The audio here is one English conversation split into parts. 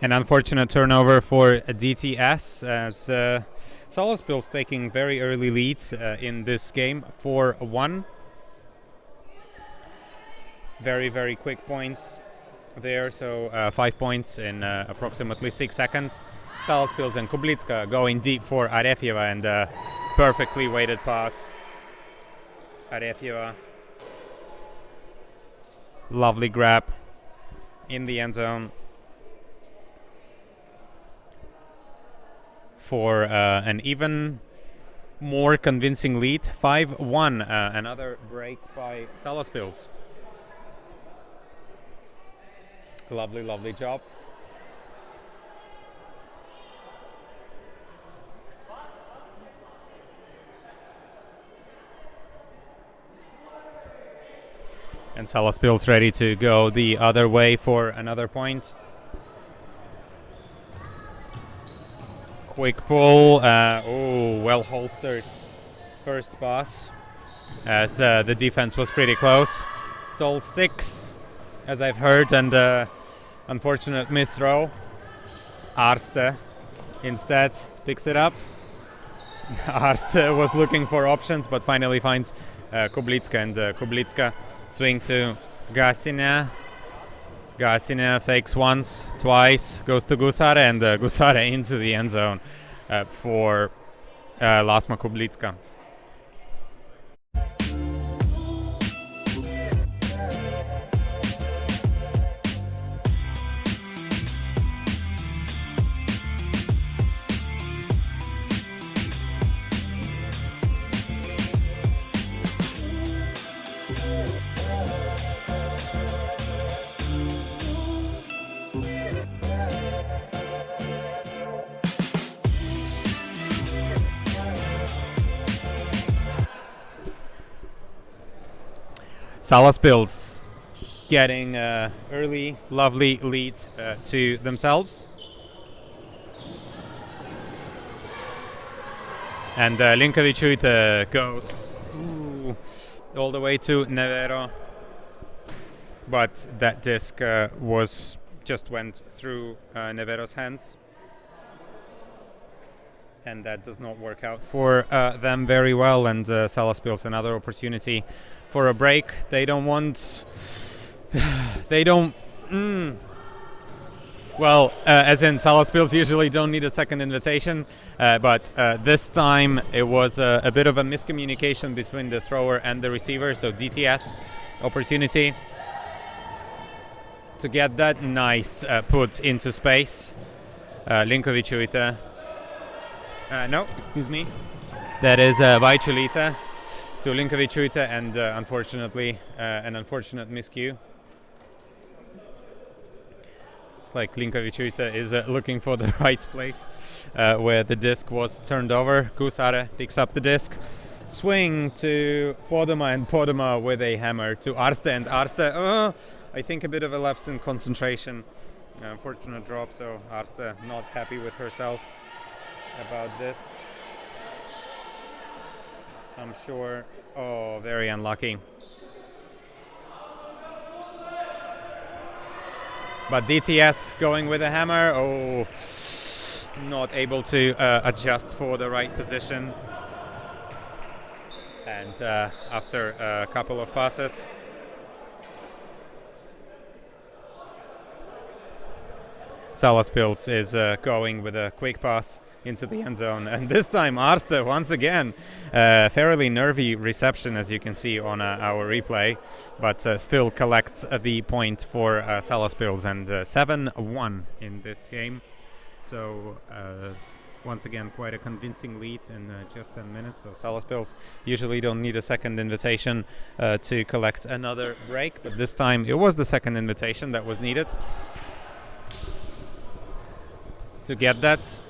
An unfortunate turnover for DTS as Salaspils taking very early lead in this game, 4-1. Very, very quick points there, so 5 points in approximately 6 seconds. Salaspils and Kublicka going deep for Arefjeva, and perfectly weighted pass. Arefjeva, lovely grab in the end zone for an even more convincing lead, 5-1. Another break by Salaspils. Lovely, lovely job. And Salaspils ready to go the other way for another point. Quick pull. Well holstered first pass, as the defense was pretty close. Stole 6, as I've heard, and unfortunate misthrow. Arste instead picks it up. Arste was looking for options, but finally finds Kublicka, and Kublicka swing to Gasina. Gasina fakes once, twice, goes to Gusare, and Gusare into the end zone for Lasma Kublicka. Salaspils getting early, lovely lead to themselves. And Linkovic goes all the way to Nevero. But that disc just went through Nevero's hands. And that does not work out for them very well. And Salaspils another opportunity for a break. They don't want. They don't. Well, as in Salaspils usually don't need a second invitation, but this time it was a bit of a miscommunication between the thrower and the receiver. So DTS opportunity to get that nice put into space. Linkovic. No, excuse me. That is Vajčelita to Linkovic, and unfortunately an unfortunate miscue. It's like Linkovic is looking for the right place where the disc was turned over. Gusare picks up the disc. Swing to Podoma, and Podoma with a hammer to Arste, and Arste, I think a bit of a lapse in concentration. Unfortunate drop, so Arste not happy with herself about this, I'm sure. Oh, very unlucky. But DTS going with a hammer. Oh, not able to adjust for the right position. And after a couple of passes, Salaspils is going with a quick pass into the end zone, and this time Arste once again, fairly nervy reception, as you can see on our replay, but still collects the point for Salaspils, and 7-1 in this game. So once again, quite a convincing lead in just 10 minutes. So Salaspils usually don't need a second invitation to collect another break, but this time it was the second invitation that was needed to get that.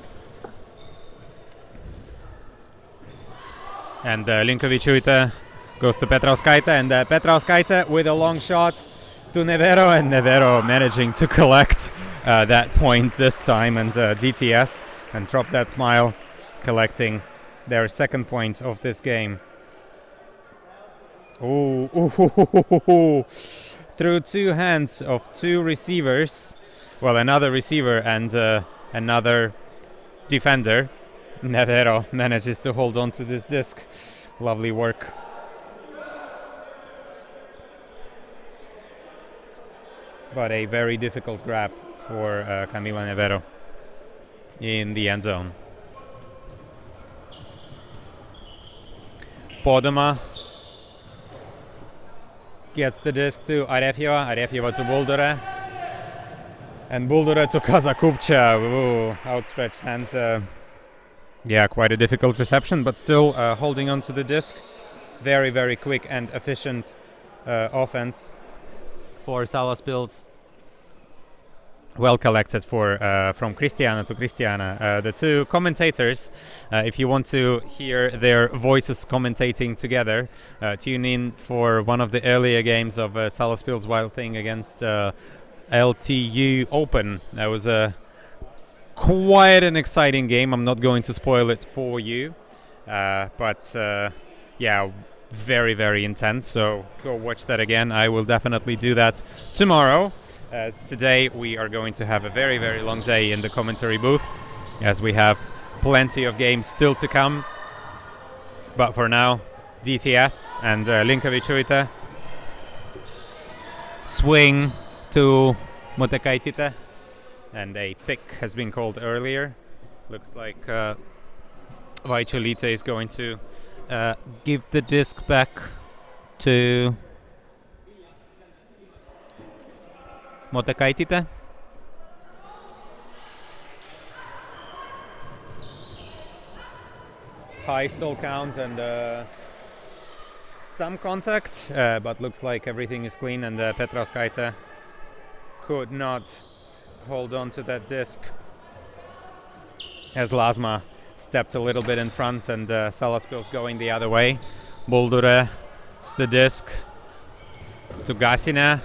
And Linkovic goes to Petrauskaite, and Petrauskaite with a long shot to Nevero, and Nevero managing to collect that point this time, and DTS, and drop that smile, collecting their second point of this game. Through two hands of two receivers, Well, another receiver and another defender. Nevero manages to hold on to this disc. Lovely work. But a very difficult grab for Camila Nevero in the end zone. Podoma gets the disc to Arefjeva, Arefjeva to Buldure, and Buldure to Kazakupcha. Ooh, outstretched hand. Yeah, quite a difficult reception, but still holding on to the disc. Very, very quick and efficient offense for Salaspils. Well collected from Cristiana to Cristiana. The two commentators, if you want to hear their voices commentating together, tune in for one of the earlier games of Salaspils Wild Thing against LTU Open. That was quite an exciting game. I'm not going to spoil it for you, but yeah, very, very intense. So go watch that again. I will definitely do that tomorrow. Today we are going to have a very, very long day in the commentary booth, as we have plenty of games still to come. But for now, DTS and Linkovic-Uite. Swing to Motekaitite, and a pick has been called earlier. Looks like Vaicholite is going to give the disc back to Motekaitite. High still count and some contact, but looks like everything is clean, and Petrauskaite could not hold on to that disc as Lasma stepped a little bit in front, and Salaspils going the other way. Buldure the disc to Gasina,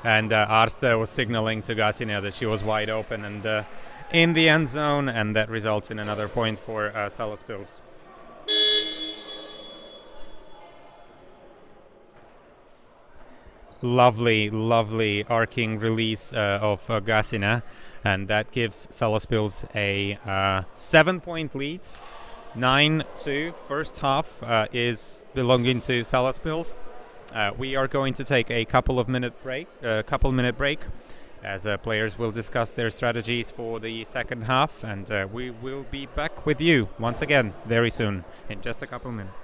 and Arste was signaling to Gasina that she was wide open and in the end zone, and that results in another point for Salaspils. Lovely, lovely arcing release of Gasina, and that gives Salaspils a 7-point lead. 9-2. First half is belonging to Salaspils. We are going to take a couple minute break as players will discuss their strategies for the second half, and we will be back with you once again very soon, in just a couple minutes.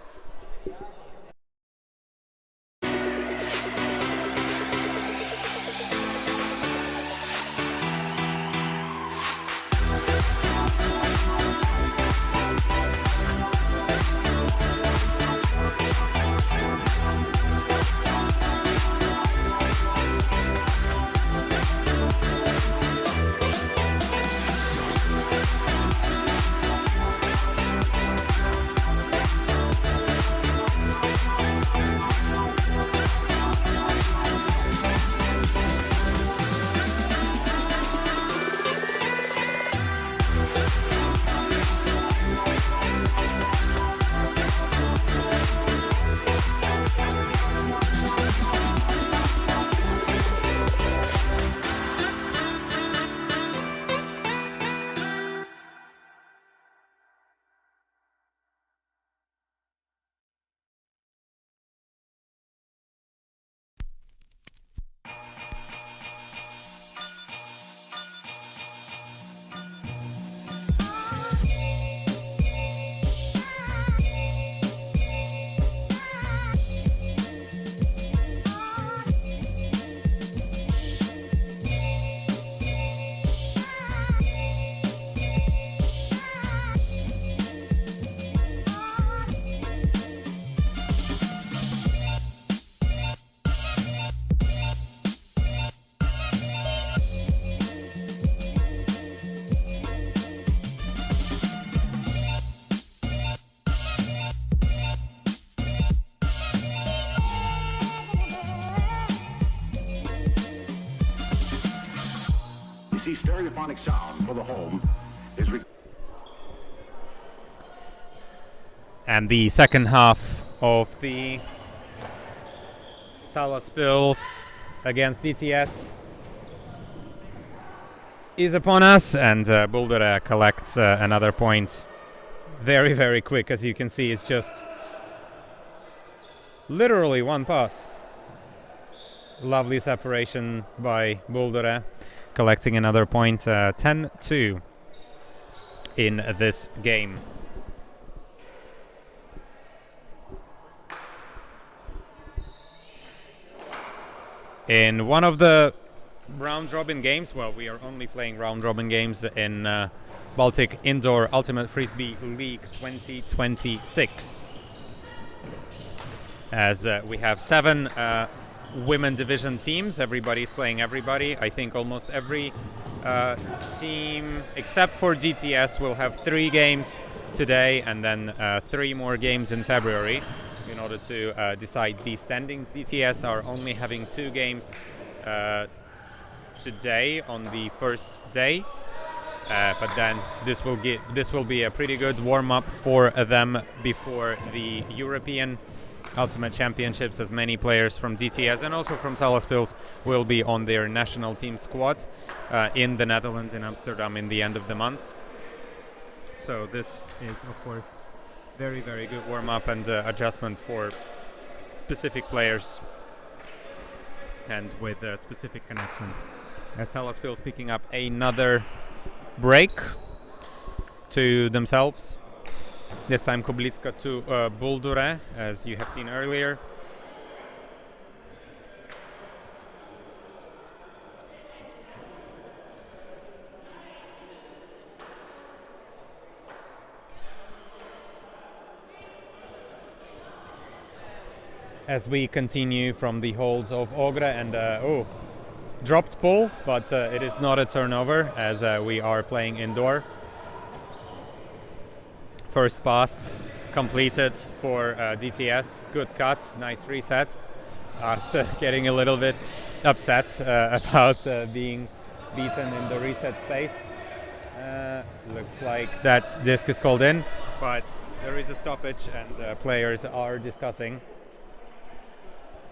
Stereophonic sound for the home is and the second half of the Salaspils against DTS is upon us, and Buldure collects another point very, very quick. As you can see, it's just literally one pass. Lovely separation by Buldure, collecting another point. 10-2 in this game. In one of the round-robin games, well, we are only playing round-robin games in Baltic Indoor Ultimate Frisbee League 2026. As we have 7 women division teams, everybody's playing everybody. I think almost every team except for DTS will have 3 games today, and then 3 more games in February in order to decide the standings. DTS are only having 2 games today on the first day, but then this will be a pretty good warm-up for them before the European Ultimate Championships, as many players from DTS and also from Salaspils will be on their national team squad in the Netherlands, in Amsterdam, in the end of the month. So this is, of course, very, very good warm-up and adjustment for specific players and with specific connections. Salaspils picking up another break to themselves. This time Kublicka to Buldure, as you have seen earlier. As we continue from the holds of Ogre, and dropped pull, but it is not a turnover, as we are playing indoor. First pass completed for DTS. Good cut, nice reset. Arst getting a little bit upset about being beaten in the reset space. Looks like that disc is called in, but there is a stoppage, and players are discussing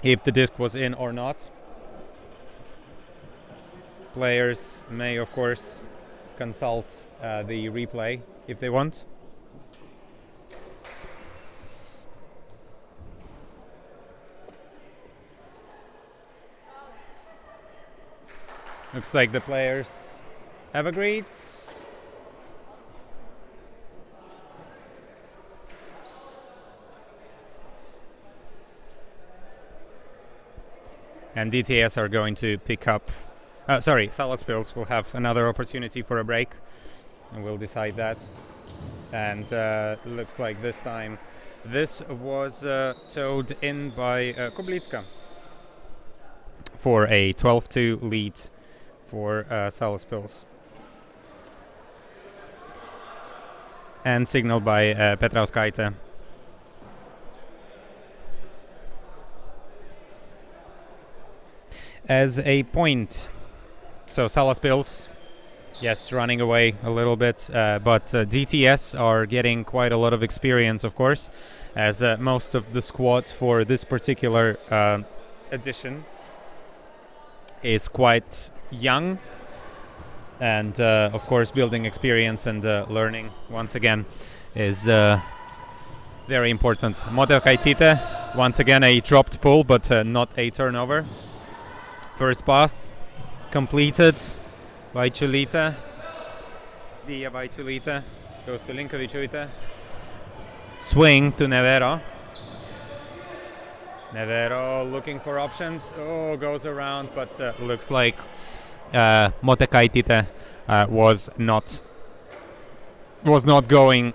if the disc was in or not. Players may, of course, consult the replay if they want. Looks like the players have agreed. And DTS are going to pick up... Salaspils will have another opportunity for a break, and we'll decide that. And looks like this time this was towed in by Kublicka for a 12-2 lead for Salaspils. And signaled by Petrauskaite. As a point, so Salaspils, yes, running away a little bit, but DTS are getting quite a lot of experience, of course, as most of the squad for this particular edition is quite young, and of course building experience and learning once again is very important. Motekaitite, once again a dropped pull, but not a turnover. First pass completed by Chulita. Dia by Chulita goes to Linkovic. Swing to Nevero. Nevero looking for options. Oh, goes around, but looks like Motekaitite was not going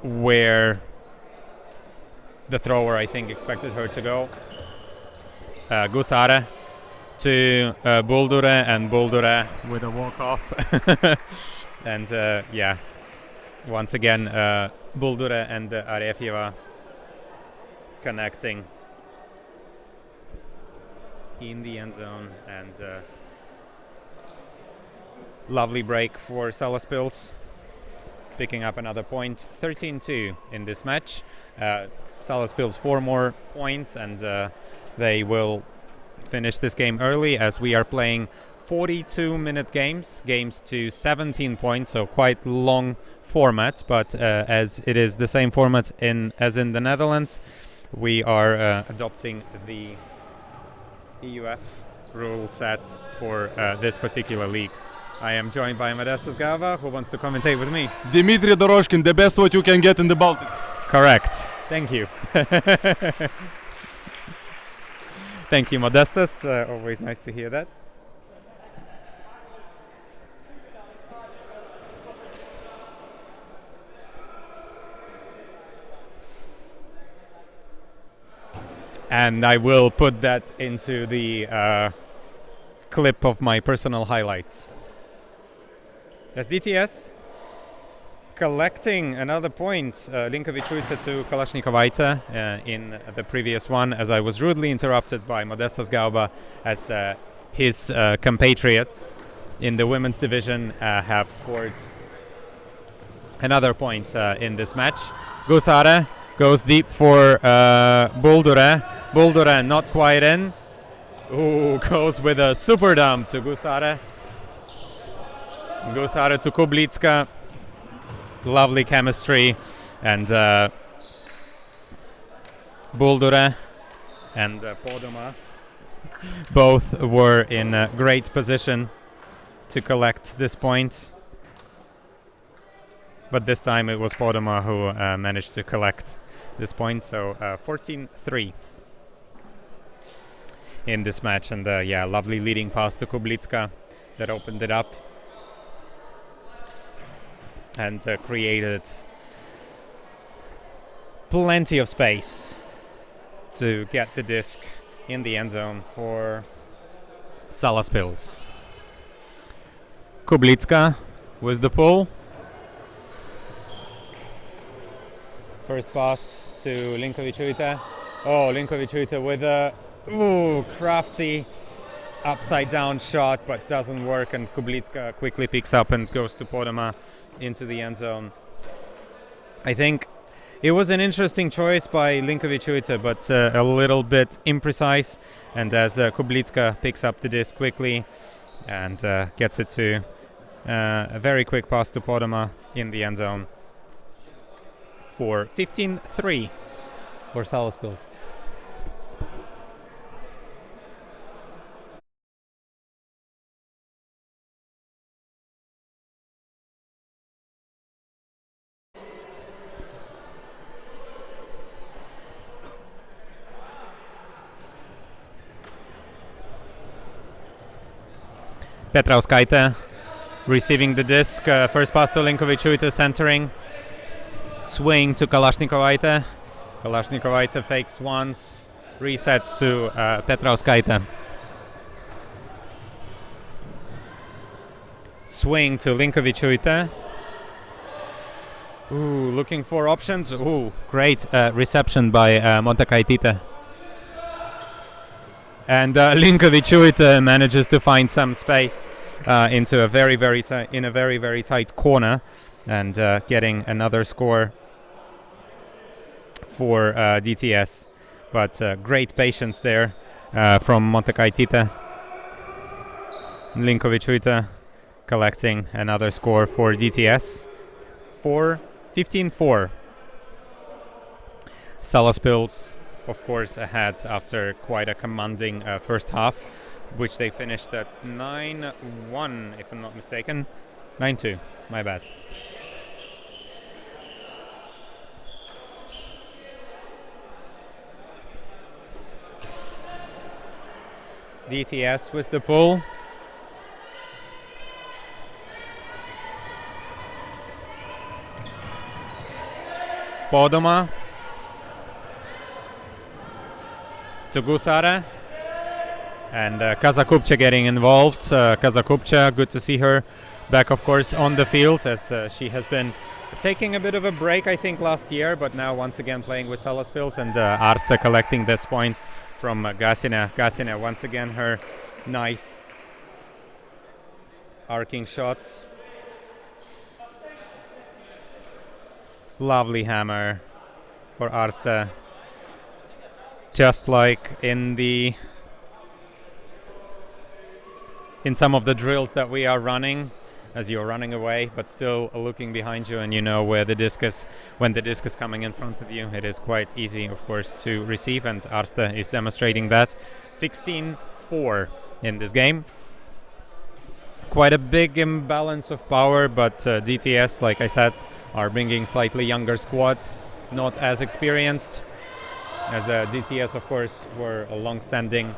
where the thrower, I think, expected her to go. Gusare to Buldure, and Buldure with a walk-off. And yeah, once again, Buldure and Arefjeva connecting in the end zone, and lovely break for Salaspils, picking up another point. 13-2 in this match. Salaspils 4 more points, and they will finish this game early, as we are playing 42-minute games to 17 points, so quite long format, but as it is the same format as in the Netherlands, we are adopting the EUF rule set for this particular league. I am joined by Modestas Galva, who wants to commentate with me. Dmitry Doroshkin, the best what you can get in the Baltic. Correct. Thank you. Thank you, Modestas. Always nice to hear that. And I will put that into the clip of my personal highlights. That's DTS collecting another point. Linkovičiūtė to Kalashnikavaitė in the previous one, as I was rudely interrupted by Modestas Galva, as his compatriots in the women's division have scored another point in this match. Gusare goes deep for Buldure. Buldure not quite in. Ooh, goes with a super dump to Gusare. Gusare to Kublicka. Lovely chemistry. And Buldure and Podoma both were in a great position to collect this point. But this time it was Podoma who managed to collect this point. So 14-3 in this match. And yeah, lovely leading pass to Kublicka that opened it up and created plenty of space to get the disc in the end zone for Salaspils. Kublicka with the pull. First pass to Linkovičiūtė. Oh, Linkovičiūtė with a crafty upside down shot, but doesn't work, and Kublicka quickly picks up and goes to Podoma into the end zone. I think it was an interesting choice by Linkovičiūtė, but a little bit imprecise, and as Kublicka picks up the disc quickly and gets it to a very quick pass to Podoma in the end zone for 15-3 for Salaspils. Petrauskaitė receiving the disc. First pass to Linkovičiūtė, centering. Swing to Kalashnikavaitė. Kalashnikavaitė fakes once, resets to Petrauskaitė. Swing to Linkovičiūtė. Ooh, looking for options. Ooh, great reception by Montakaitytė. And Linkovičiūtė manages to find some space into a very tight corner, and getting another score for DTS. But great patience there from Montakaitytė. Linkovičiūtė collecting another score for DTS for 15-4. Salaspils, of course, ahead after quite a commanding first half, which they finished at 9-1, if I'm not mistaken. 9-2, my bad. DTS with the pull. Podoma to Gusare, and Kazakupcha getting involved. Kazakupcha, good to see her back, of course, on the field, as she has been taking a bit of a break, I think, last year, but now once again playing with Salaspils, and Arste collecting this point from Gasina. Gasina, once again, her nice arcing shots. Lovely hammer for Arste. Just like in the in some of the drills that we are running as you're running away, but still looking behind you, and you know where the disc is. When the disc is coming in front of you, it is quite easy, of course, to receive, and Arste is demonstrating that. 16-4 in this game. Quite a big imbalance of power, but DTS, like I said, are bringing slightly younger squads, not as experienced, as DTS, of course, were a long-standing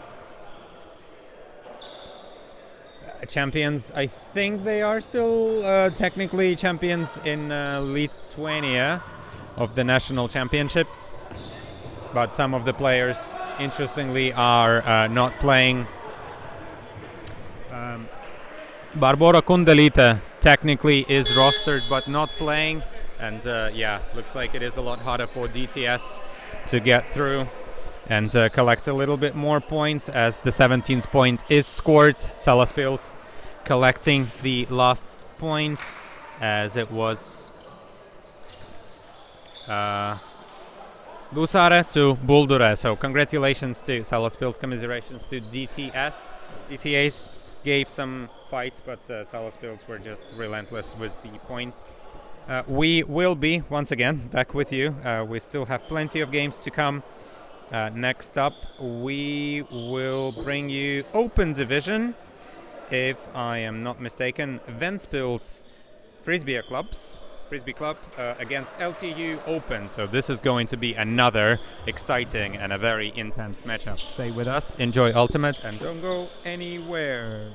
champions. I think they are still technically champions in Lithuania of the national championships, but some of the players, interestingly, are not playing. Barbora Kundelite technically is rostered but not playing, and yeah, looks like it is a lot harder for DTS to get through and collect a little bit more points, as the 17th point is scored. Salaspils collecting the last point, as it was Busare to Buldure. So congratulations to Salaspils, commiserations to DTS. DTS gave some fight, but Salaspils were just relentless with the points. We will be once again back with you. We still have plenty of games to come. Next up, we will bring you Open Division, if I am not mistaken, Ventspils Frisbija Frisbee Club against LTU Open. So this is going to be another exciting and a very intense matchup. Stay with us, enjoy Ultimate, and don't go anywhere.